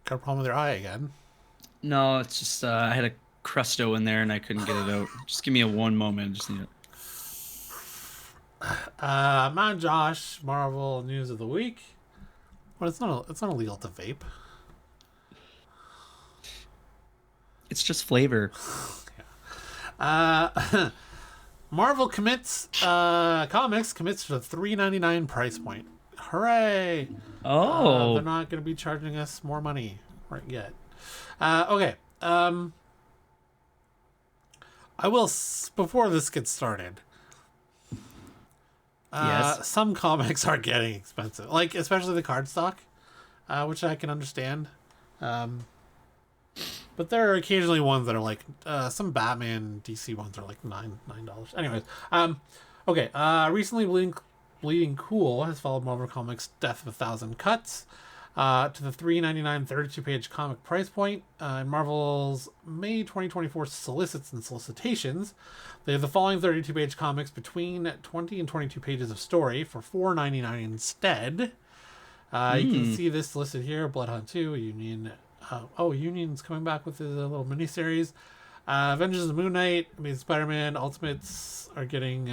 got a problem with your eye again. No, it's just I had a crusto in there and I couldn't get it out. Just give me a one moment. I just need it. I'm Josh. Marvel news of the week. Well, it's not illegal to vape. It's just flavor. Marvel comics commits to the $3.99 price point. Hooray! Oh, They're not going to be charging us more money right yet. Okay. I will before this gets started. yes. Some comics are getting expensive, like especially the cardstock, which I can understand. But there are occasionally ones that are like some Batman DC ones are like $9. Anyways, okay. Recently, Bleeding Cool has followed Marvel Comics' Death of a Thousand Cuts to the $3.99 32-page comic price point. In Marvel's May 2024 solicits and solicitations, they have the following 32-page comics between 20 and 22 pages of story for $4.99 instead. You can see this listed here: Blood Hunt 2, Union. Union's coming back with his little miniseries. Avengers of the Moon Knight, Amazing Spider-Man, Ultimates are getting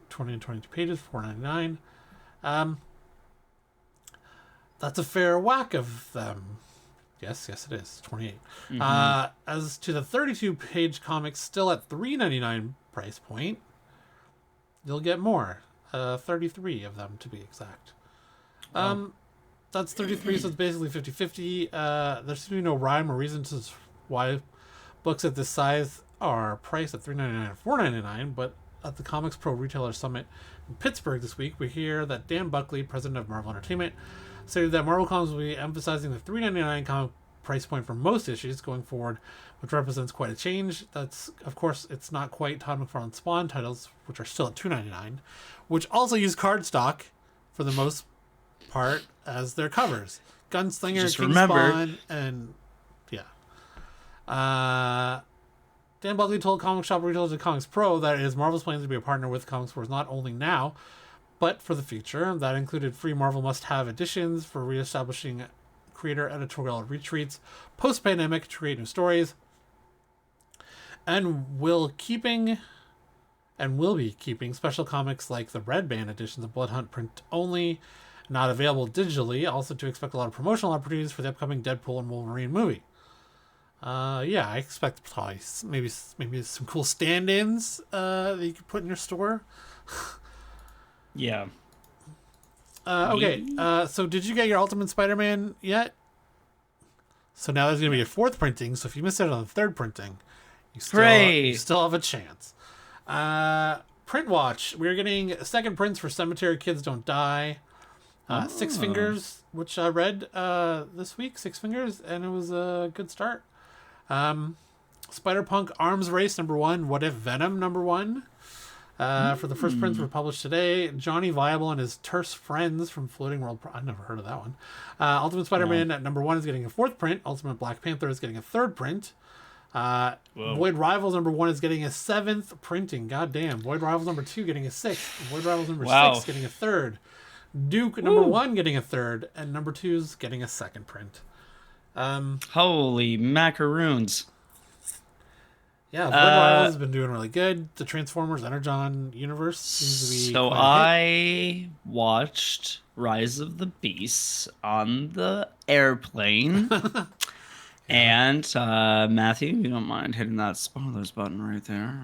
20 and 22 pages, $4.99. That's a fair whack of them. Yes, it is. 28. As to the 32-page comics, still at $3.99 price point, you'll get more. 33 of them to be exact. Wow. That's 33, so it's basically 50-50. There seems to be no rhyme or reason to why books at this size are priced at $3.99 and $4.99, but at the Comics Pro Retailer Summit in Pittsburgh this week, we hear that Dan Buckley, president of Marvel Entertainment, stated that Marvel Comics will be emphasizing the $3.99 comic price point for most issues going forward, which represents quite a change. That's, of course, it's not quite Todd McFarlane Spawn titles, which are still at $2.99, which also use cardstock for the most part as their covers. Gunslinger, Just King remember, Spawn, and yeah. Dan Buckley told Comic Shop Retailers and Comics Pro that it is Marvel's plans to be a partner with Comics Stores not only now, but for the future. That included free Marvel must-have editions for reestablishing creator editorial retreats post-pandemic to create new stories, and will be keeping special comics like the Red Band editions of Blood Hunt print only, not available digitally. Also to expect a lot of promotional opportunities for the upcoming Deadpool and Wolverine movie. I expect probably maybe some cool stand-ins that you could put in your store. yeah. Okay, so did you get your Ultimate Spider-Man yet? So now there's going to be a fourth printing, so if you missed out on the third printing, you still have a chance. Print Watch, we're getting second prints for Cemetery Kids Don't Die. Six Fingers, which I read this week, Six Fingers, and it was a good start. Spider-Punk Arms Race #1, What If Venom #1. For the first prints were published today. Johnny Viable and his terse friends from Floating World. I've never heard of that one. Ultimate Spider-Man at #1 is getting a fourth print. Ultimate Black Panther is getting a third print. Void Rivals #1 is getting a seventh printing. God damn. Void Rivals #2 getting a sixth. Void Rivals #6 getting a third. Duke #1 getting a third, and #2's getting a second print. Holy macaroons. Yeah, Void Rivals has been doing really good. The Transformers Energon universe seems to be. So I watched Rise of the Beasts on the airplane. And Matthew, you don't mind hitting that spoilers button right there.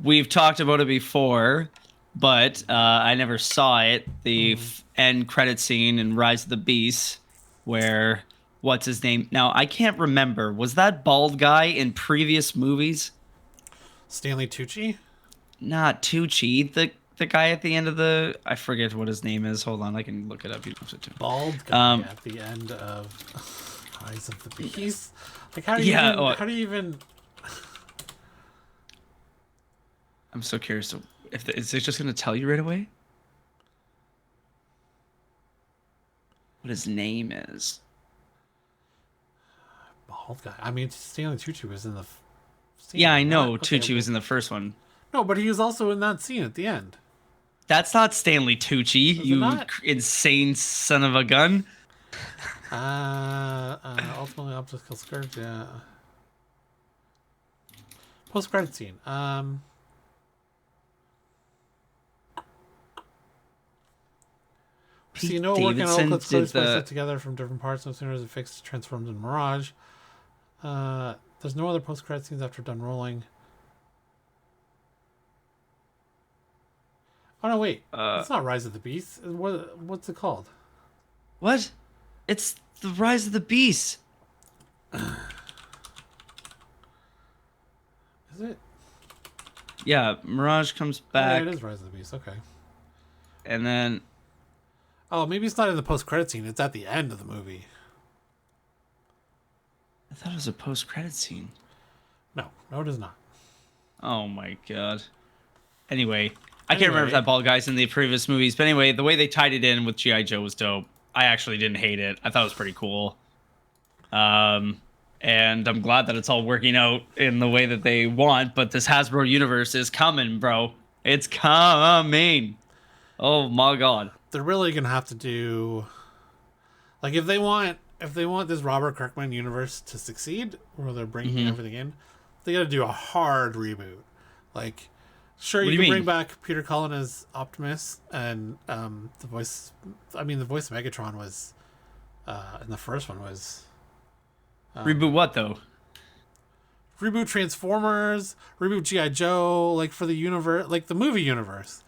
We've talked about it before, but I never saw it. The end credit scene in Rise of the Beasts, where what's his name? Now I can't remember. Was that bald guy in previous movies? Stanley Tucci? Not Tucci. The guy at the end of the, I forget what his name is. Hold on, I can look it up. Bald guy at the end of Rise of the Beasts. Like how do you even? I'm so curious. Is it just gonna tell you right away what his name is? Bald guy. I mean, Stanley Tucci was in the scene. Yeah, I know Tucci was in the first one. No, but he was also in that scene at the end. That's not Stanley Tucci, you insane son of a gun. Ultimately, Optimus kills Scourge. Yeah. Post-credit scene. We see Pete Noah working on Davidson Old did Clips the. together from different parts. No sooner is it fixed, transformed in Mirage. There's no other post-credit scenes after done rolling. Oh no, wait. It's not Rise of the Beast. What's it called? What? It's the Rise of the Beast. Is it? Yeah, Mirage comes Oh, yeah, back, it is Rise of the Beast. Okay. and then Oh, maybe it's not in the post-credit scene. It's at the end of the movie. I thought it was a post-credit scene. No, it is not. Oh my god. Anyway, I can't remember if that bald guy's in the previous movies, but anyway, the way they tied it in with G.I. Joe was dope. I actually didn't hate it. I thought it was pretty cool. And I'm glad that it's all working out in the way that they want, but this Hasbro universe is coming, bro. It's coming. Oh my god. They're really gonna have to do, like, if they want this Robert Kirkman universe to succeed, where they're bringing everything in, they got to do a hard reboot. Like, sure, you can bring back Peter Cullen as Optimus, and the voice of Megatron was in the first one was Reboot what though? Reboot Transformers, reboot G.I. Joe, like, for the universe, like the movie universe.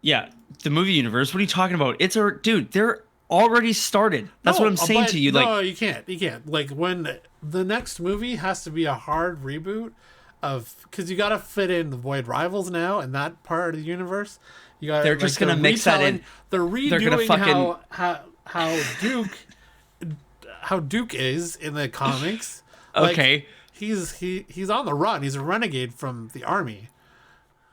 Yeah, the movie universe. What are you talking about? Dude, they're already started. That's what I'm saying to you. No, you can't. Like, when the next movie has to be a hard reboot because you got to fit in the Void Rivals now and that part of the universe. You got. They're just gonna mix that in. They're redoing how Duke is in the comics. Okay. Like, he's on the run. He's a renegade from the army.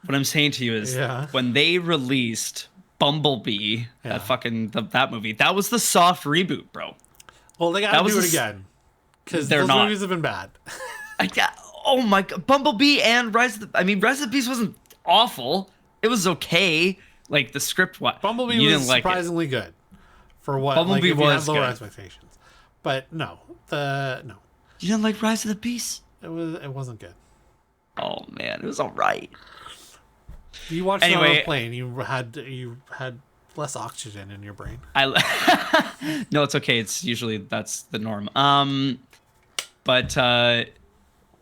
What I'm saying to you is, when they released Bumblebee, that movie, that was the soft reboot, bro. Well, they gotta do it again because those movies have been bad. Oh my god, Bumblebee and Rise of the Beast wasn't awful. It was okay. Like the script, Bumblebee was surprisingly good for what Bumblebee was lower expectations, but no. You didn't like Rise of the Beast? It wasn't good. Oh man, it was all right. You watched it on a plane. You had less oxygen in your brain. No, it's okay. It's usually that's the norm. But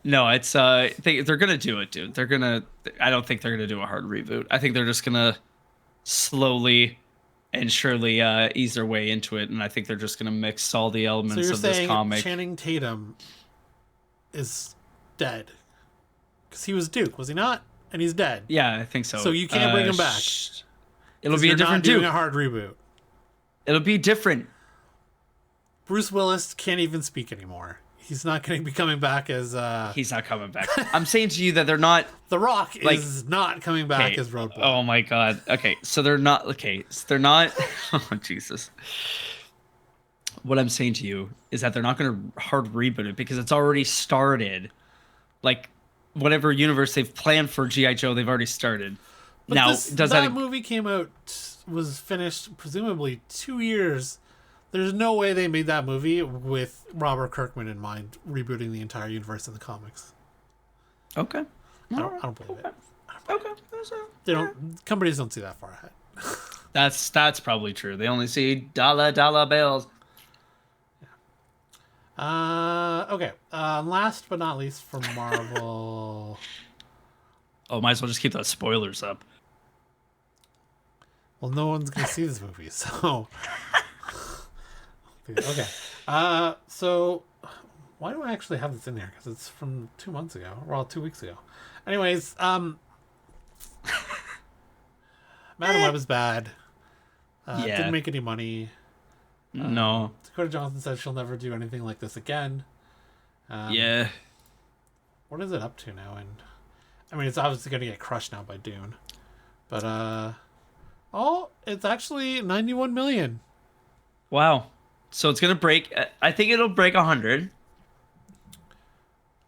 no, it's they're gonna do it, dude. I don't think they're gonna do a hard reboot. I think they're just gonna slowly and surely ease their way into it, and I think they're just gonna mix all the elements of this comic. Channing Tatum is dead because he was Duke, was he not? And he's dead. Yeah, I think so. So you can't bring him back. It'll be a different Duke. Duke. A hard reboot. It'll be different. Bruce Willis can't even speak anymore. He's not going to be coming back as. He's not coming back. I'm saying to you that they're not. The Rock is not coming back as Roadblock. Oh my god. Okay, so they're not. Okay, so they're not. Oh Jesus. What I'm saying to you is that they're not going to hard reboot it because it's already started. Like, whatever universe they've planned for G.I. Joe, they've already started. But now, that movie came out, was finished presumably 2 years. There's no way they made that movie with Robert Kirkman in mind, rebooting the entire universe in the comics. Okay. I don't believe it. Okay. Companies don't see that far ahead. That's probably true. They only see dollar bills. Okay. Last but not least for Marvel. Oh, might as well just keep those spoilers up. Well, no one's gonna see this movie, so. Okay. So why do I actually have this in here? Because it's from 2 months ago. Well, 2 weeks ago. Anyways, Madam Web is bad. Didn't make any money. No. Dakota Johnson said she'll never do anything like this again. Yeah. What is it up to now? And I mean, it's obviously going to get crushed now by Dune. But, it's actually 91 million. Wow. So it's going to break. I think it'll break 100.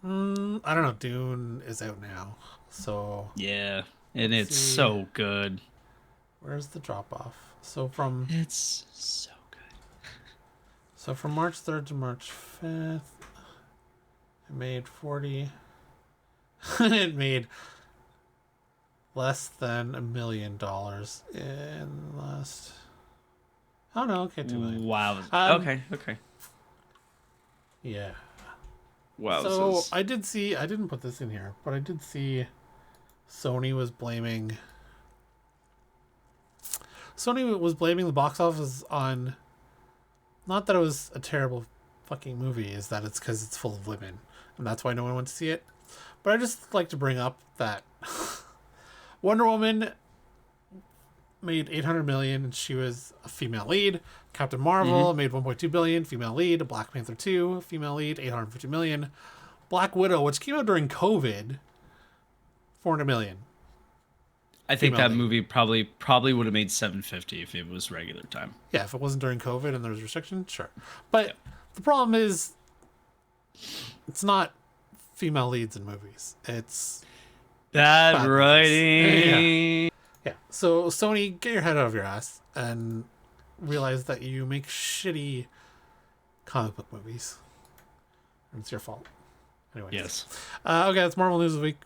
I don't know. Dune is out now. So. Yeah. And it's so good. Where's the drop off? It's so good. So from March 3rd to March 5th, it made 40. It made less than $1 million in last. Oh no, okay, 2 million. Wow. Okay. Yeah. Wow. So I didn't put this in here, but I did see Sony was blaming the box office on, not that it was a terrible fucking movie, is that it's because it's full of women, and that's why no one went to see it. But I just like to bring up that Wonder Woman made 800 million and she was a female lead. Captain Marvel made 1.2 billion, female lead. Black Panther 2, female lead, 850 million. Black Widow, which came out during COVID, 400 million. I think that movie probably would have made 750 if it was regular time. Yeah, if it wasn't during COVID and there was restrictions, sure. But the problem is, it's not female leads in movies. It's bad writing. Yeah. So Sony, get your head out of your ass and realize that you make shitty comic book movies. And it's your fault. Anyways. Yes. Okay, that's Marvel News of the Week.